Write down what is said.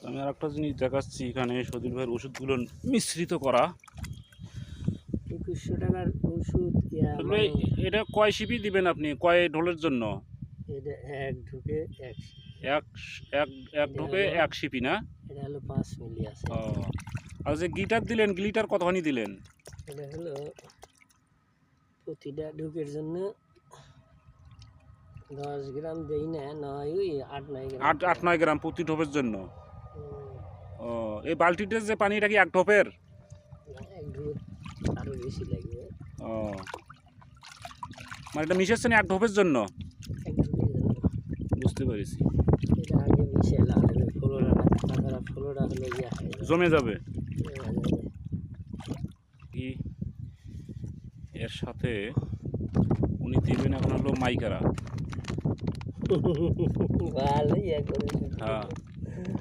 আমি আর একটা জিনিস দেখাচ্ছি, এখানে সজীব ভাইয়ের ওষুধগুলো মিশ্রিত করা। 2100 টাকার ওষুধ সজীব ভাই, এটা কয় সিপি দিবেন আপনি, কয় ঢোলের জন্য? এটা এক ঢুকে এক এক এক এক ঢোকে এক সিপি না? এটা হলো 5 মিলি আছে। ও, আর যে গিটার দিলেন, গিটার কতখানি দিলেন? এটা হলো প্রতিটা ঢুকের জন্য 10 গ্রাম দেই না, নয় ওই 8-9 গ্রাম। 8-9 গ্রাম প্রতি ঢোপের জন্য। ও, এই বালতিটার যে পানি, এটা কি এক ঢোপের? এক ঢোক আরো বেশি লাগবে। ও, মানে এটা মিশাচ্ছেন এক ঢোপের জন্য? এক ঢোকের জন্য। বুঝতে পেরেছি। এটা আগে মিশে লাগালে ফ্লোরাটা, তাছাড়া ফ্লোরা হলে ইয়া হয়ে যাবে, জমে যাবে। জমে যাবে। কি এর সাথে উনি দিবেন এখন হলো মাইকারা। ভালো ইয়া করে। হ্যাঁ।